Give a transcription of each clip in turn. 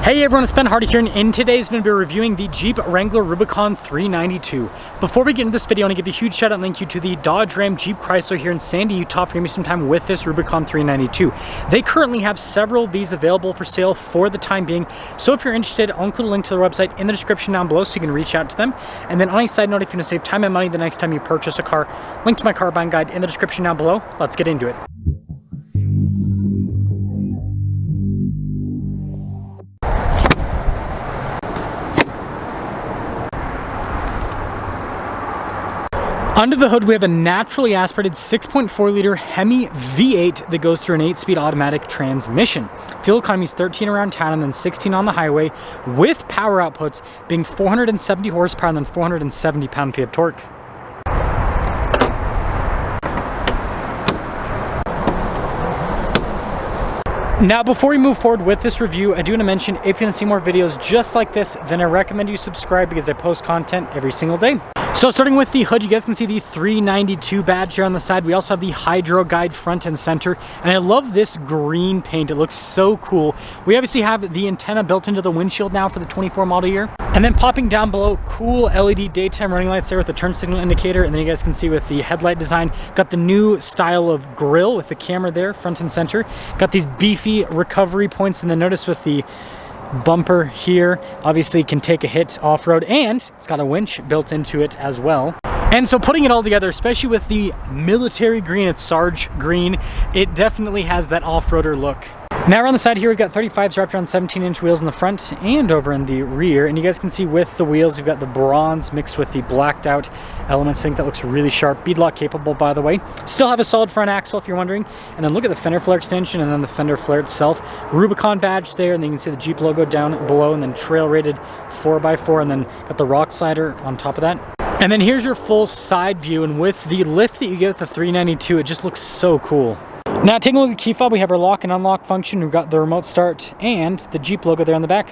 Hey everyone, it's Ben Hardy here, and in today's video we're reviewing the Jeep Wrangler Rubicon 392. Before we get into this video, I want to give you a huge shout out and thank you to the Dodge Ram Jeep Chrysler here in Sandy, Utah for giving me some time with this Rubicon 392. They currently have several of these available for sale for the time being, so if you're interested, I'll include a link to their website in the description down below so you can reach out to them. And then on a side note, if you want to save time and money the next time you purchase a car, link to my car buying guide in the description down below. Let's get into it. Under the hood, we have a naturally aspirated 6.4 liter Hemi V8 that goes through an 8-speed automatic transmission. Fuel economy is 13 around town and then 16 on the highway, with power outputs being 470 horsepower and then 470 pound-feet of torque. Now, before we move forward with this review, I do want to mention, if you want to see more videos just like this, then I recommend you subscribe because I post content every single day. So starting with the hood, you guys can see the 392 badge here on the side. We also have the Hydro Guide front and center. And I love this green paint. It looks so cool. We obviously have the antenna built into the windshield now for the 24 model year. And then popping down below, cool LED daytime running lights there with the turn signal indicator. And then you guys can see with the headlight design, got the new style of grille with the camera there, front and center. Got these beefy recovery points. And then notice with the bumper here, obviously can take a hit off-road, and it's got a winch built into it as well. And so putting it all together, especially with the military green, it's Sarge green, it definitely has that off-roader look. Now around the side here, we've got 35s wrapped around 17-inch wheels in the front and over in the rear. And you guys can see with the wheels, we've got the bronze mixed with the blacked out elements. I think that looks really sharp. Beadlock capable, by the way. Still have a solid front axle if you're wondering. And then look at the fender flare extension and then the fender flare itself. Rubicon badge there, and then you can see the Jeep logo down below, and then trail rated 4x4, and then got the rock slider on top of that. And then here's your full side view, and with the lift that you get with the 392, it just looks so cool. Now taking a look at the key fob, we have our lock and unlock function. We've got the remote start and the Jeep logo there on the back.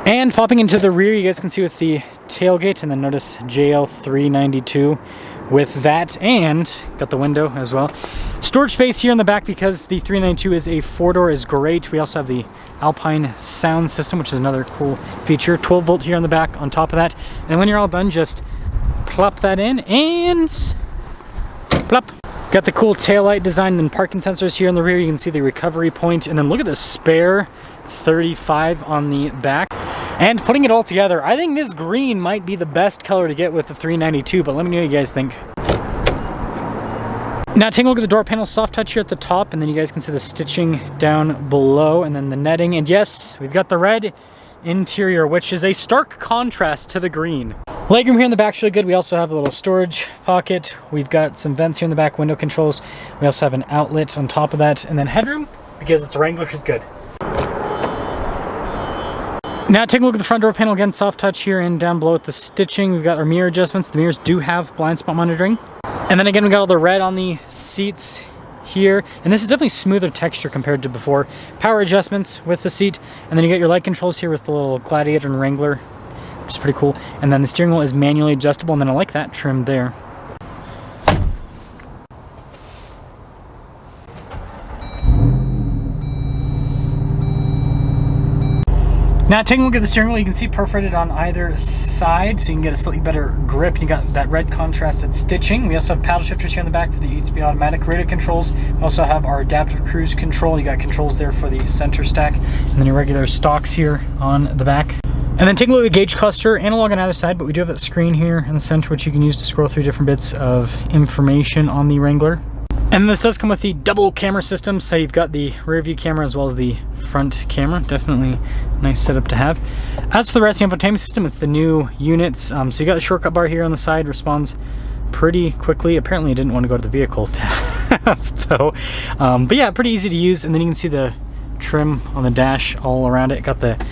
And popping into the rear, you guys can see with the tailgate, and then notice JL392 with that, and got the window as well. Storage space here in the back because the 392 is a 4-door is great. We also have the Alpine sound system, which is another cool feature. 12 volt here on the back on top of that. And when you're all done, just plop that in and plop. Got the cool taillight design and parking sensors here in the rear. You can see the recovery point, and then look at the spare 35 on the back. And putting it all together, I think this green might be the best color to get with the 392, but let me know what you guys think. Now taking a look at the door panel, soft touch here at the top, and then you guys can see the stitching down below, and then the netting. And yes, we've got the red interior, which is a stark contrast to the green. Legroom here in the back is really good. We also have a little storage pocket. We've got some vents here in the back, window controls. We also have an outlet on top of that, and then headroom, because it's a Wrangler, is good. Now taking a look at the front door panel, again, soft touch here and down below with the stitching. We've got our mirror adjustments. The mirrors do have blind spot monitoring. And then again, we got all the red on the seats here, and this is definitely smoother texture compared to before. Power adjustments with the seat, and then you got your light controls here with the little Gladiator and Wrangler, which is pretty cool. And then the steering wheel is manually adjustable, and then I like that trim there. Now taking a look at the steering wheel, you can see perforated on either side, so you can get a slightly better grip. You got that red contrasted stitching. We also have paddle shifters here in the back for the 8-speed automatic radio controls. We also have our adaptive cruise control. You got controls there for the center stack, and then your regular stalks here on the back. And then taking a look at the gauge cluster, analog on either side, but we do have that screen here in the center, which you can use to scroll through different bits of information on the Wrangler. And this does come with the double camera system, so you've got the rear view camera as well as the front camera. Definitely a nice setup to have. As for the rest of the infotainment system, it's the new units. So you got the shortcut bar here on the side, responds pretty quickly. Apparently it didn't want to go to the vehicle to have, though. But yeah, pretty easy to use. And then you can see the trim on the dash all around it. Got the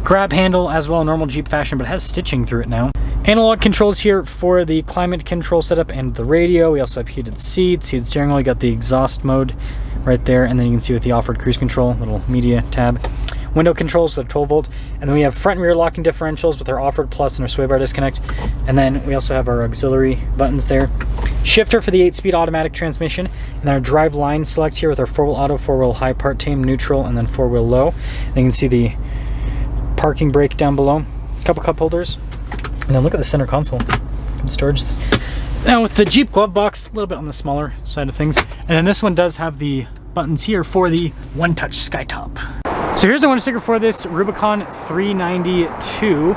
grab handle as well, normal Jeep fashion, but it has stitching through it now. Analog controls here for the climate control setup and the radio. We also have heated seats, heated steering wheel. You got the exhaust mode right there, and then you can see with the off-road cruise control, little media tab. Window controls with a 12 volt, and then we have front and rear locking differentials with our off-road plus and our sway bar disconnect. And then we also have our auxiliary buttons there. Shifter for the 8-speed automatic transmission, and then our drive line select here with our 4-wheel auto, 4-wheel high, part tame, neutral, and then 4-wheel low. And you can see the parking brake down below, a couple cup holders, and then look at the center console and storage. Now with the Jeep glove box, a little bit on the smaller side of things, and then this one does have the buttons here for the one-touch skytop. So here's the one sticker for this Rubicon 392. You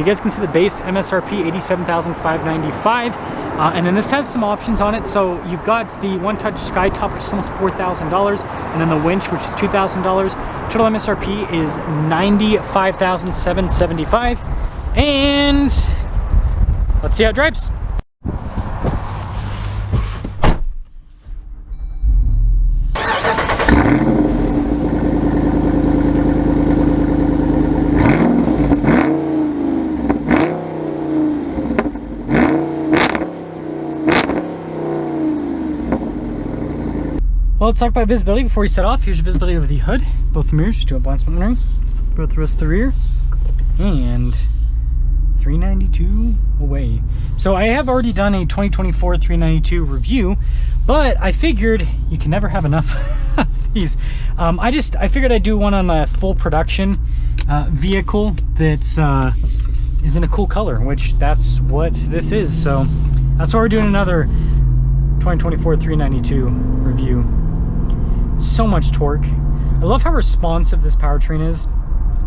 guys can see the base MSRP $87,595, and then this has some options on it. So you've got the one-touch skytop, which is almost $4,000, and then the winch, which is $2,000. Total MSRP is $95,775, and let's see how it drives. Well, let's talk about visibility before we set off. Here's your visibility over the hood. Both the mirrors, just do a blind spot ring. Both the rest of the rear. And 392 away. So I have already done a 2024 392 review, but I figured you can never have enough of these. I figured I'd do one on a full production vehicle that's is in a cool color, which that's what this is. So that's why we're doing another 2024 392 review. So much torque. I love how responsive this powertrain is,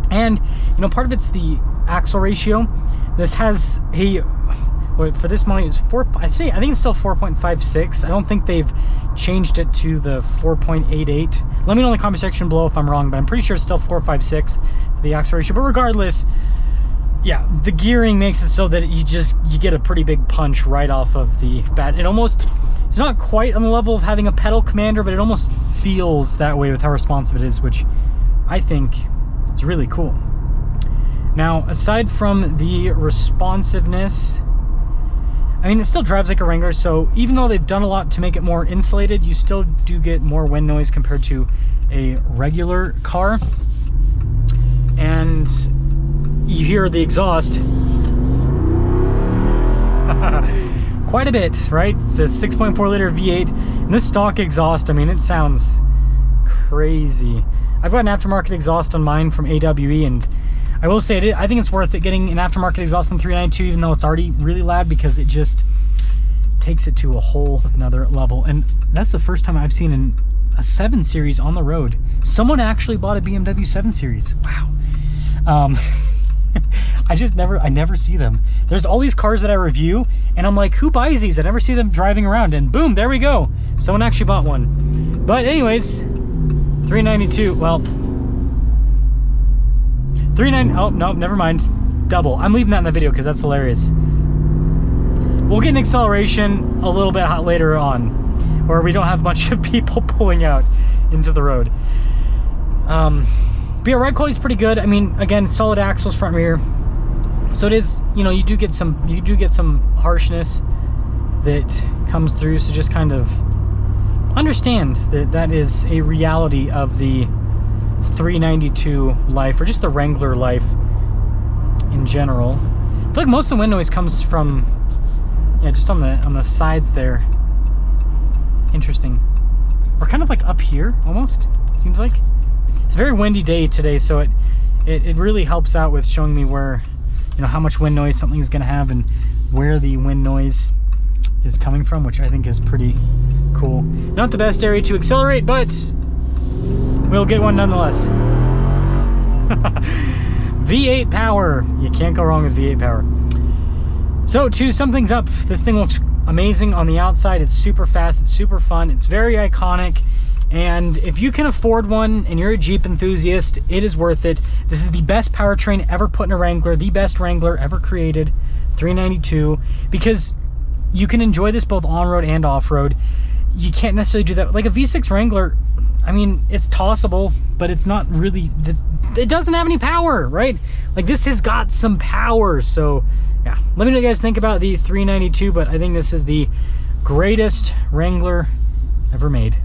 and you know, part of it's the axle ratio. This has a, for this model is I think it's still 4.56. I don't think they've changed it to the 4.88. Let me know in the comment section below if I'm wrong, but I'm pretty sure it's still 4.56 for the axle ratio. But regardless, yeah, the gearing makes it so that you get a pretty big punch right off of the bat. It's not quite on the level of having a pedal commander, but it almost feels that way with how responsive it is, which I think is really cool. Now, aside from the responsiveness, I mean, it still drives like a Wrangler, so even though they've done a lot to make it more insulated, you still do get more wind noise compared to a regular car. And you hear the exhaust quite a bit, right? It says 6.4 liter V8, and this stock exhaust, I mean, it sounds crazy. I've got an aftermarket exhaust on mine from AWE, and I will say I think it's worth it getting an aftermarket exhaust on 392, even though it's already really loud, because it just takes it to a whole nother level. And that's the first time I've seen a 7 Series on the road. Someone actually bought a BMW 7 Series. Wow. I never see them. There's all these cars that I review, and I'm like, who buys these? I never see them driving around, and boom, there we go. Someone actually bought one. But anyways, 392, well, oh, no, never mind. Double. I'm leaving that in the video because that's hilarious. We'll get an acceleration a little bit later on, where we don't have a bunch of people pulling out into the road. But yeah, ride quality is pretty good. I mean, again, solid axles, front and rear. So it is, you know, you do get some harshness that comes through. So just kind of understand that that is a reality of the 392 life, or just the Wrangler life in general. I feel like most of the wind noise comes from, yeah, just on the sides there. Interesting. Or kind of like up here, almost, seems like. It's a very windy day today, so it really helps out with showing me where, you know, how much wind noise something is going to have and where the wind noise is coming from, which I think is pretty cool. Not the best area to accelerate, but we'll get one nonetheless. V8 power. You can't go wrong with V8 power. So to sum things up, this thing looks amazing on the outside. It's super fast, it's super fun, it's very iconic. And if you can afford one and you're a Jeep enthusiast, it is worth it. This is the best powertrain ever put in a Wrangler, the best Wrangler ever created, 392, because you can enjoy this both on-road and off-road. You can't necessarily do that. Like a V6 Wrangler, I mean, it's tossable, but it's not really, it doesn't have any power, right? Like this has got some power. So yeah, let me know what you guys think about the 392, but I think this is the greatest Wrangler ever made.